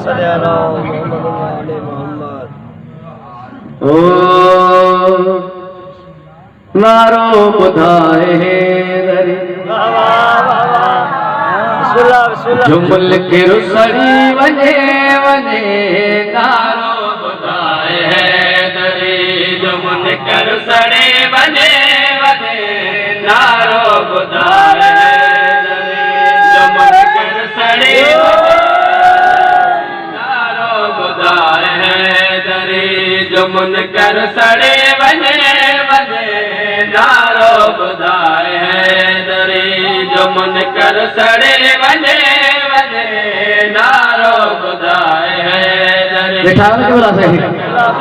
सल्ली अला मुहम्मद व आले मोहम्मद। ओ नारो बुधाए दरी बिस्मिल्लाह बिस्मिल्लाह जुमल के रुसड़ी वने वने नारो बुधाए दरी जुमल के रुसड़ी वने वने नारो बुधाए दरी जुमल के रुसड़ी नारो बुधाए दरी जुमल के रुसड़ी वने वने नारो बुधाए दरी जुमन कर सड़े वने वने नारो बुधाए दरी देखा है कि बोला सही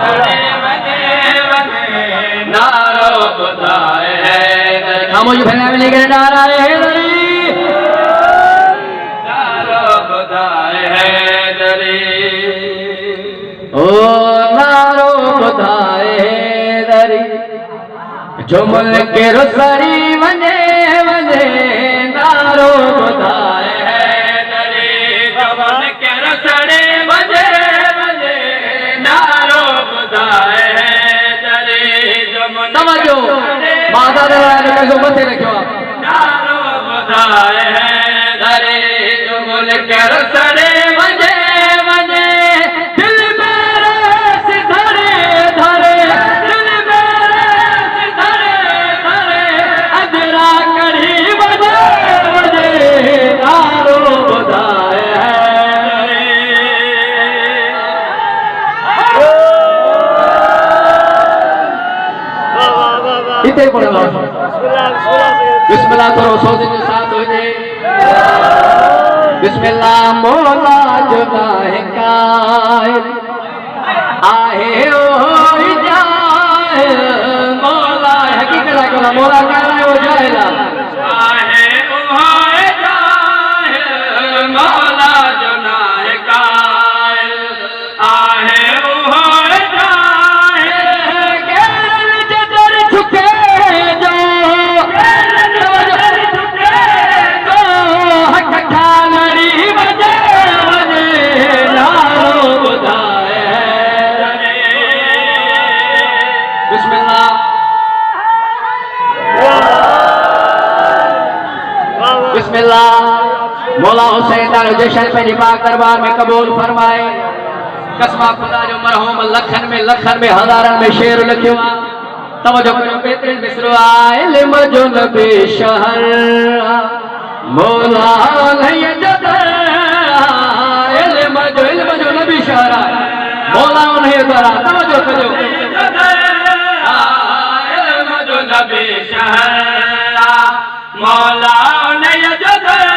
सड़े वने वने नारो बुधाए दरी खामोश फैला में लेकर नारा है दरी नारो बुधाए दरी ओ नारो बुधाए दरी जुमल के रुसरी वने वने नारो बुधाए दरी जुमल के रुसरी वने वने नारो बुधाए दरी जुमल समझो माता दरबार का जो मत रखो नारो बुधाए दरी जुमल के रुसरी वने वने दिल मेरे सिधरे धरे दिल मेरे सिधरे धरे अजरा कड़ी बजे बजे नारो बुधाए इतने पढ़ो बिस्मिल्लाह करो सौ दिन साथ हो जाए बिस्मिल्लाह मौला जो नाहे कायल आहे ओ जाए मौला हकीकत का मौला कह रहा है वो जाएगा आहे ओ जाए मौला जो नाहे कायल आहे ओ जाए गैर जदर झुके जो गैर झुके जो हक ठानड़ी बजे बजे नारो बुधाए बिस्मिल्लाह बिस्मिल्लाह मौला हुसैन जशन पे निपाक दरबार में कबूल फरमाए कसमा खुदा जो मरहूम लखन में हजारन में शेर लिखियो तवज्जो करो बेहतरीन मिसरो आइल मजो नबी शहर मौला नहीं जदर आइल मजो नबी शहर मौला नहीं दरा तवज्जो करो आइल मजो नबी शहर मौला नहीं जदर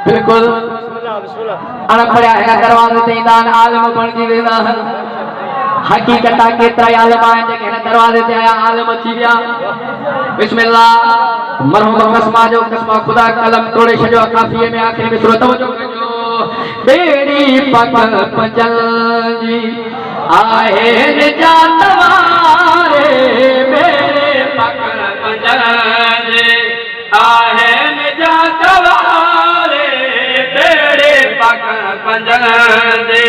बिल्कुल अन खड़ा है दरवाजे ते ईंदान आलम बण जी वेंदा हकीकत केतिरा आलम आहिनि जेके हिन दरवाजे ते आया आलम थी विया बिस्मिल्लाह मरहूम कसमा जो कसमा खुदा कलम तोड़े छॾियो काफ़ीअ में आख़िरी मिसरो तवज्जो कजो बेड़ी पग पंजल जी आहे निजात वारे बेड़ी पग पंजल जी आहे निजात वारे बेड़ी पग पंजल जी